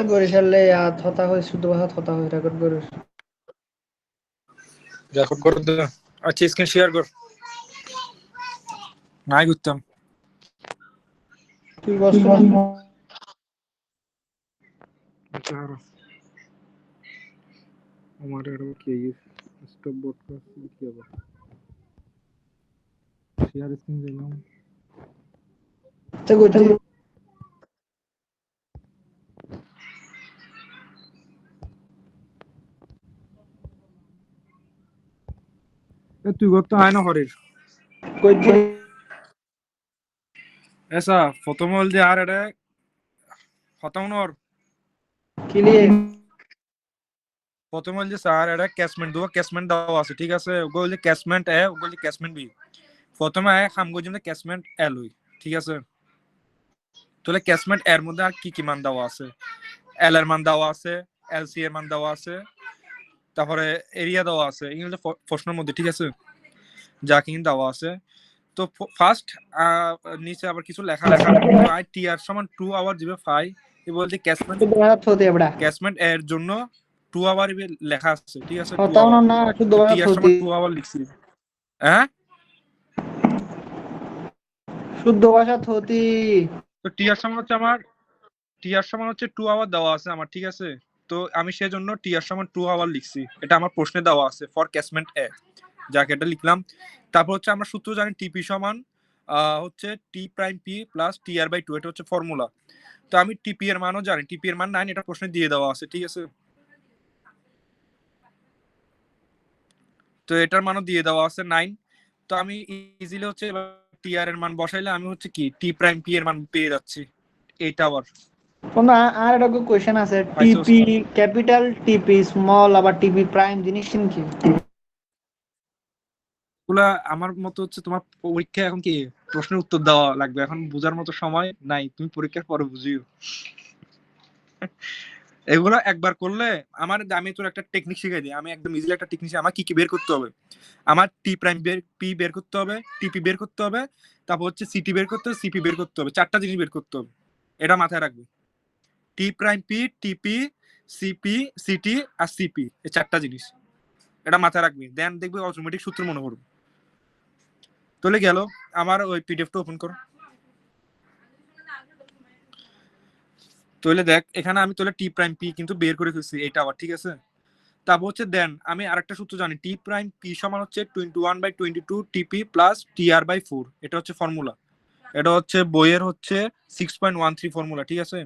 বরিশালে হতা হয় শুদ্ধ ভাষা হতা হয় রেকর্ড করে দে আচ্ছা স্ক্রিন শেয়ার কর নাই করতাম তুই বসছো না আমার এটা কি স্টপ ব্রডকাস্ট কি হবে শেয়ার স্ক্রিন দিলাম তো কইতে তুই করতে হয় না হরির কইতে এসা প্রথম হল যে আর এটা খতম নর ক্লিয়ার প্রথম হল যে স্যার এটা ক্যাশমেন্ট দেবো ক্যাশমেন্ট দেওয়া আছে ঠিক আছে ওগুলো যে ক্যাশমেন্ট এ ওগুলো যে ক্যাশমেন্ট বি প্রথমে খামগো জন্য ক্যাশমেন্ট এল হই ঠিক আছে তাহলে ক্যাশমেন্ট এর মধ্যে আর কি কি মান দেওয়া আছে এল এর মান দেওয়া আছে এলসি এর মান দেওয়া আছে তারপরে এরিয়া দেওয়া আছে এগুলো প্রশ্নের মধ্যে ঠিক আছে যা কিন্তু দেওয়া আছে তো ফার্স্ট নিচে আবার কিছু লেখা আছে তো আই টি আর সমান 2 আওয়ার দিবে 5 এই বলতে ক্যাশমেন্ট শুদ্ধ ভাষা থতে এবড়া ক্যাশমেন্ট এর জন্য 2 আওয়ার লেখা আছে ঠিক আছে 2 হতাও আওয়ার না শুদ্ধ তো ভাষা টি আর থতে সমান 2 আওয়ার লিখছি হ্যাঁ শুদ্ধ ভাষা থতি তো টি আর সমান হচ্ছে আমার টি আর সমান হচ্ছে 2 আওয়ার দেওয়া আছে আমার ঠিক আছে তো আমি সেজন্য টি আর সমান 2 আওয়ার লিখছি এটা আমার প্রশ্নে দেওয়া আছে ফর ক্যাশমেন্ট এ যাকে এটা লিখলাম তারপর হচ্ছে আমরা সূত্র জানি টিপি সমান হচ্ছে T prime P plus T R by 2 এটা হচ্ছে ফর্মুলা তো আমি টিপি এর মানও জানি টিপি এর মান 9 এটা প্রশ্নে দিয়ে দেওয়া আছে ঠিক আছে তো এটার মানও দিয়ে দেওয়া আছে 9 তো আমি ইজিলি হচ্ছে টি আর এর মান বসাইলে আমি হচ্ছে কি টি প্রাইম পি এর মান পেয়ে যাচ্ছি 8 আওয়ার কোন আর একটা কোশ্চেন আছে টিপি ক্যাপিটাল টিপি স্মল আবার টিপি প্রাইম জিনিস কি গুলা আমার মতো হচ্ছে তোমার পরীক্ষা এখন কি প্রশ্নের উত্তর দেওয়া লাগবে এখন বোঝার মতো সময় নাই তুমি পরীক্ষার পরে বুঝিও এগুলো একবার করলে আমার আমি তোর একটা টেকনিক শিখাই দিই আমি একদম ইজিলি একটা টেকনিক আমার কি কি বের করতে হবে আমার টি প্রাইম পি বের করতে হবে টিপি বের করতে হবে তারপর হচ্ছে সিটি বের করতে হবে সিপি বের করতে হবে চারটা জিনিস বের করতে হবে এটা মাথায় রাখবে টি প্রাইম পি টিপি সিপি সিটি আর সিপি এই চারটা জিনিস এটা মাথায় রাখবি দেন দেখবি অটোমেটিক সূত্র মনে করবে চলে গেল আমার ওই পিডিএফটা ওপেন করো তাহলে দেখ এখানে আমি তাহলে টি প্রাইম পি কিন্তু বের করে ফেলছি এটা আবার ঠিক আছে তারপর হচ্ছে দেন আমি আরেকটা সূত্র জানি টি প্রাইম পি সমান হচ্ছে 21/22 টিপি প্লাস টি আর বাই 4 এটা হচ্ছে ফর্মুলা এটা হচ্ছে বইয়ের হচ্ছে 6.13 ফর্মুলা ঠিক আছে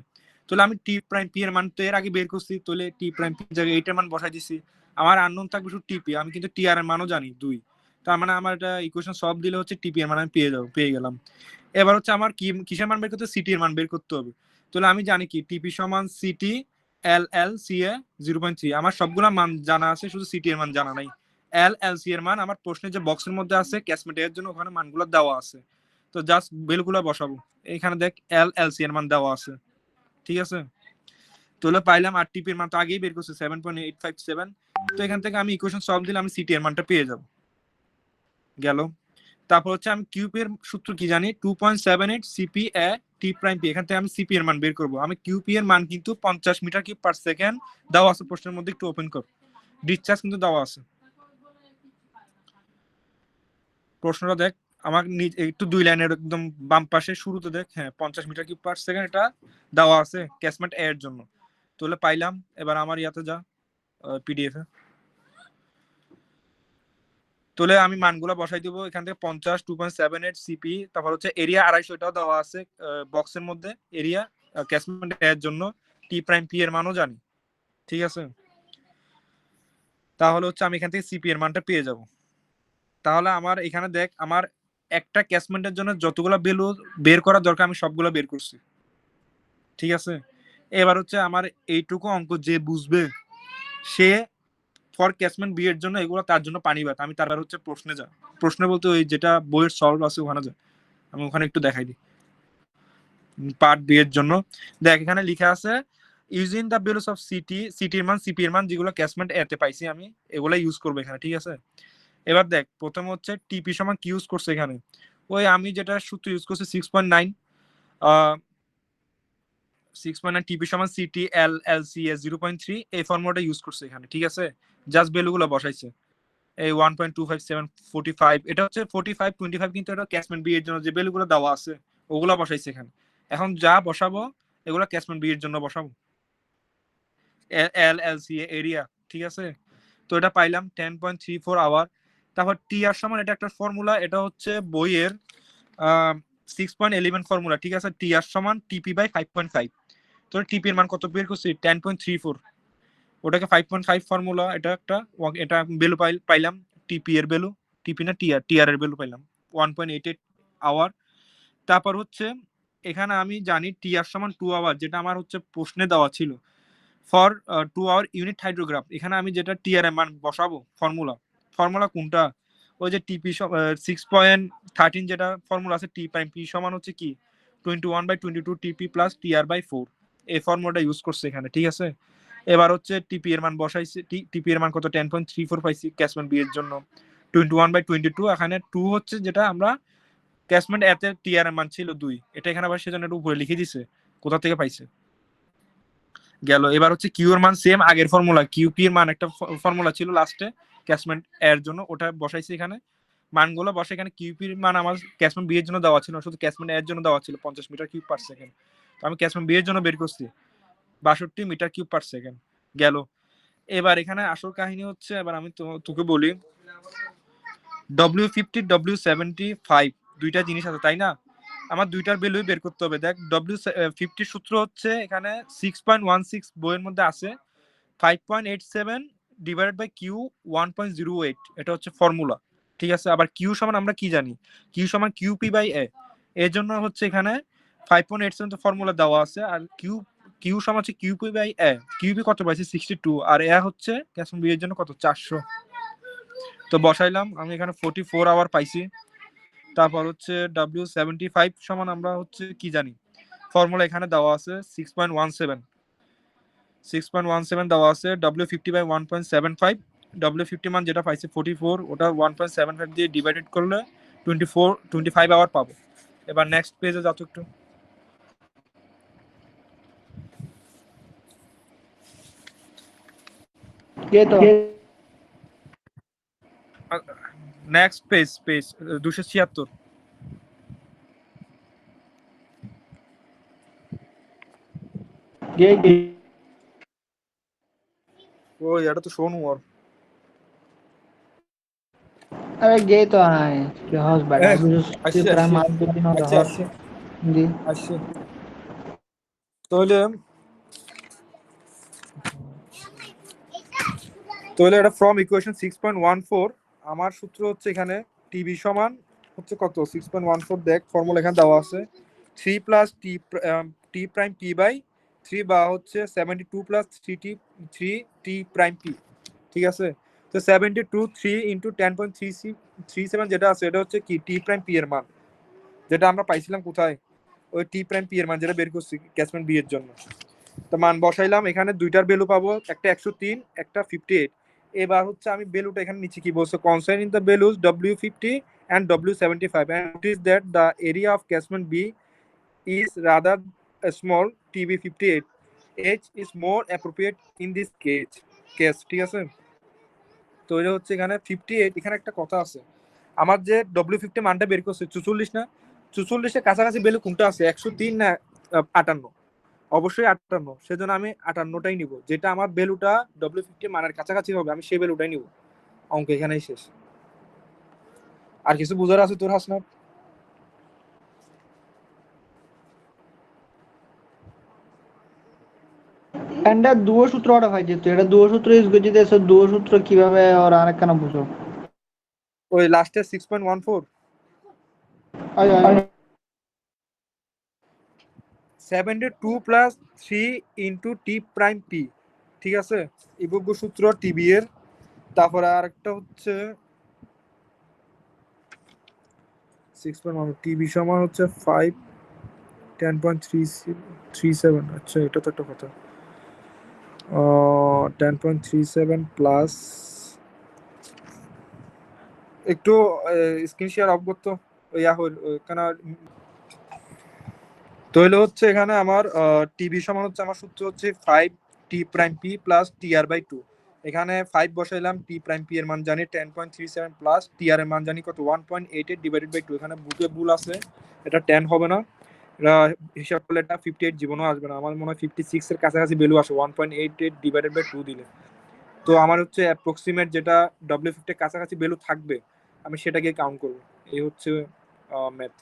তাহলে আমি টি প্রাইম পি এর মান তো এর আগে বের করছি তাহলে টি প্রাইম পি জায়গায় এইটার মান বসাই দিছি আমার আননোন থাকবে শুধু টিপি আমি কিন্তু টি আর এর মানও জানি 2 তার মানে আমার এটা ইকুয়েশন সলভ দিলে হচ্ছে টিপি এর মান আমি পেয়ে গেলাম এবার হচ্ছে আমার কি কিসের মান বের করতে সিটি এর মান বের করতে হবে তাহলে আমি জানি কি টিপি সমান সিটি এল এল সি এ 0.3 আমার সবগুলা মান জানা আছে শুধু সিটি এর মান জানা নাই এল এল সি এর মান আমার প্রশ্নের যে বক্সের মধ্যে আছে ক্যাশমেট এর জন্য ওখানে মানগুলো দেওয়া আছে তো জাস্ট ভ্যালুগুলো বসাবো এখানে দেখ এল এল সি এর মান দেওয়া আছে ঠিক আছে তাহলে পাইলাম আর টিপি এর মান তো আগেই বের করছে 7.857 তো এখান থেকে আমি ইকুয়েশন সলভ দিলে আমি সিটি এর মানটা পেয়ে যাব গেল তারপর হচ্ছে আমি কিউপি এর সূত্র কি জানি 2.78 সিপি এ টি প্রাইম পি এখান থেকে আমি সিপি এর মান বের করব আমি কিউপি এর মান কিন্তু 50 মিটার কিউব পার সেকেন্ড দেওয়া আছে প্রশ্নের মধ্যে একটু ওপেন কর ডিসচার্জ কিন্তু দেওয়া আছে প্রশ্নটা দেখ আমার একটু 2 লাইনের একদম বাম পাশে শুরুতে দেখ হ্যাঁ 50 মিটার কিউব পার সেকেন্ড এটা দেওয়া আছে ক্যাশমেন্ট এর জন্য তাহলে পাইলাম এবার আমার ইয়াতে যা পিডিএফ এ তাহলে আমি মানগুলো বসাই দিব এখান থেকে 50 2.78 সিপি তারপর হচ্ছে এরিয়া 250 এটাও দেওয়া আছে বক্সের মধ্যে এরিয়া ক্যাশমেন্ট এর জন্য টি প্রাইম পি এর মানও জানি ঠিক আছে তাহলে হচ্ছে আমি এখান থেকে সিপি এর মানটা পেয়ে যাব তাহলে আমার এখানে দেখ আমার একটা ক্যাশমেন্টের জন্য যতগুলো ভ্যালু বের করা দরকার আমি সবগুলো বের করছি ঠিক আছে এবার হচ্ছে আমার এইটুকু অঙ্ক যে বুঝবে সে ফর ক্যাশমেন্ট বি এর জন্য এগুলো তার জন্য পানি ভাত আমি তারপর হচ্ছে প্রশ্নে যা প্রশ্ন বলতে ওই যেটা বইয়ের সলভ আছে ওখানে যা আমি ওখানে একটু দেখাই দিই পার্ট বি এর জন্য দেখ এখানে লেখা আছে ইউজিং দ্য ভ্যালুস অফ সিটির মান সিপি এর মান যেগুলো ক্যাশমেন্ট এতে পাইছি আমি এগুলো ইউজ করবো এখানে ঠিক আছে এবার দেখ প্রথমে হচ্ছে টিপি সমান কি ইউজ করছে এখানে ওই আমি যেটা সূত্র ইউজ করছি 6.9 6.9 টিপি সমান সিটি এল এল সি এস 0.3 এই ফর্মুলাটা ইউজ করছে এখানে, ঠিক আছে। জাস্ট ভ্যালুগুলো বসাইছে। এই 1.25745 এটা হচ্ছে 45 25, কিন্তু এটা ক্যাশমেন্ট বি এর জন্য যে ভ্যালুগুলো দেওয়া আছে ওগুলা বসাইছে এখানে। এখন যা বসাবো এগুলা ক্যাশমেন্ট বি এর জন্য বসাবো, এল এল সি এরিয়া, ঠিক আছে। তো এটা পাইলাম 10.34 আওয়ার। তারপর টি আর সমান এটা একটা ফর্মুলা, এটা হচ্ছে বইয়ের 6.11 ফর্মুলা, ঠিক আছে। টি আর সমান টিপি বাই 5.5। তো টিপি এর মান কত বের করছি 10.34, ওটাকে 5.5 ফর্মুলা, এটা একটা, এটা ভ্যালু পাইলাম টিপি এর ভ্যালু, টিপি না টিআর, টিআর এর ভ্যালু পাইলাম 1.88 আওয়ার। তারপর হচ্ছে এখানে আমি জানি টিআর সমান 2 আওয়ার, যেটা আমার হচ্ছে প্রশ্নে দেওয়া ছিল ফর 2 আওয়ার ইউনিট হাইড্রোগ্রাফ। এখানে আমি যেটা টিআর এর মান বসাবো ফর্মুলা কোনটা, ওই যে টিপি 6.13 যেটা ফর্মুলা আছে, টি প্রাইম পি সমান হচ্ছে কি 21/22 টিপি প্লাস টিআর বাই 4, এই ফর্মুলাটা ইউজ করছে এখানে, ঠিক আছে। এবার হচ্ছে টিপি এর মান বসাইছি, টিপি এর মান কত 10.34 পাইছি ক্যাশমেন্ট বি এর জন্য, 21/22, এখানে 2 হচ্ছে যেটা আমরা ক্যাশমেন্ট এতে টিআর এর মান ছিল 2, এটা এখানে আবার সেজন্য একটু উপরে লিখে দিছে কোথা থেকে পাইছে গেল। এবার হচ্ছে কিউ এর মান সেম আগের ফর্মুলা, কিউপি এর মান একটা ফর্মুলা ছিল লাস্টে ক্যাশমেন্ট এর জন্য, ওটা বসাইছি এখানে মানগুলো বসে। এখানে কিউপি এর মান আমার ক্যাশমেন্ট বি এর জন্য দেওয়া ছিল, শুধু ক্যাশমেন্ট এর জন্য দেওয়া ছিল 50 মিটার কিউব পার সেকেন্ড। তো আমি ক্যাশমেন্ট বি এর জন্য বের করছি 62 মিটার কিউব পার সেকেন্ড গেল। এবার এখানে আসল কাহিনী হচ্ছে, এবার আমি তোকে বলি W50 W75 দুইটা জিনিস আছে তাই না, আমার দুইটার ভ্যালুই বের করতে হবে। দেখ W50 সূত্র হচ্ছে এখানে 6.16 বইয়ের মধ্যে আছে 5.87 ডিভাইডেড বাই কিউ 1.08, এটা হচ্ছে ফর্মুলা, ঠিক আছে। আবার কিউ সমান আমরা কি জানি, কিউ সমান কিউপি বাই এ, এর জন্য হচ্ছে এখানে 5.87 তো ফর্মুলা দেওয়া আছে, আর কিউ সমান হচ্ছে কিউপি বাই এ, কিউপি কত পাইছি 62, আর এ হচ্ছে ক্যাশন বি এর জন্য কত 400। তো বসাইলাম আমি এখানে 44 আওয়ার পাইছি। তারপর হচ্ছে W75 সমান আমরা হচ্ছে কি জানি, ফর্মুলা এখানে দেওয়া আছে 6.17 দেওয়া আছে, W50 বাই 1.75, W50 মান যেটা পাইছে 44, ওটা 1.75 দিয়ে ডিভাইডেড করলে 25 আওয়ার পাবো। এবার নেক্সট পেজে যাও একটু, ये तो নেক্সট পেজ 276। ये ও এটা তো শোনো আর अरे ये तो है कि हॉस बैठा है जो আসছে प्राइम আসছে मार्क दिन होता আচ্ছা हॉस আসছে जी আসছে তাহলে তাহলে এটা ফ্রম ইকুয়েশন 6.14 আমার সূত্র হচ্ছে এখানে টিবি সমান হচ্ছে কত 6.14, দেখ ফর্মুলা এখানে দেওয়া আছে 3 plus T prime P by 3, বা হচ্ছে 72 প্লাস 3 টি প্রাইম পি, ঠিক আছে। তো 72 3 ইন্টু 10.37 যেটা আছে এটা হচ্ছে কি টি প্রাইম পি এর মান, যেটা আমরা পাইছিলাম কোথায়, ওই টি প্রাইম পি এর মান যেটা বের করছি ক্যাশমেন্ট বি এর জন্য। তো মান বসাইলাম, এখানে দুইটার ভ্যালু পাবো, একটা 103 একটা 58। এবার হচ্ছে আমি ভ্যালুটা এখানে নিচে কি বলছে, cosine in the values W50 and W75 and notice that the area of catchment B is rather small, TB58 H is more appropriate in this case, ঠিক আছে। তো এটা হচ্ছে এখানে 58, এখানে একটা কথা আছে, আমার যে W50 মানটা বের করছে 44 না, 44 কাছাকাছি ভ্যালু কোনটা আছে 103 না 58, অবশ্যই 58, সেজন্য আমি 58টাই নিব, যেটা আমার ভ্যালুটা W50 মানের কাছাকাছি হবে আমি সেই ভ্যালুটাই নিব। অঙ্ক এখানেই শেষ। আর কিছু বুঝার আছে তোর হাসনাত? এটা দুও সূত্র ওটা ভাই যেত এটা দুও সূত্র ইউজ করছি এসব দুও সূত্র কিভাবে আর আরেকখানা বুঝো ওই লাস্টে 6.14 আয় আয় 72 plus 3 into T prime P, ঠিক আছে, ইবুগ্য সূত্র টিবি এর। তারপরে আরেকটা হচ্ছে 6.1 টিবি সমান হচ্ছে 5 10.37, আচ্ছা এটা তো একটা কথা, 10.37 প্লাস, একটু স্ক্রিন শেয়ার অফ করতো ইয়া হল কেন তো হলো হচ্ছে এখানে আমার টিভি সমান হচ্ছে আমার সূত্র হচ্ছে 5 T prime P plus T R by 2। এখানে 5 বসাইলাম, টি প্রাইম পি এর মান জানি 10.37 প্লাস টি আর এর মান জানি কত 1.88 ডিভাইডেড বাই 2। এখানে বুকে ভুল আছে, এটা 10 হবে না, এটা হিসাব করলে এটা 58 জীবনও আসবে না, আমার মনে হয় 56 এর কাছাকাছি ভ্যালু আসে 1.88 ডিভাইডেড বাই 2 দিলে। তো আমার হচ্ছে অ্যাপ্রক্সিমেট যেটা W50 এর কাছাকাছি ভ্যালু থাকবে আমি সেটাকে কাউন্ট করব। এই হচ্ছে ম্যাথ।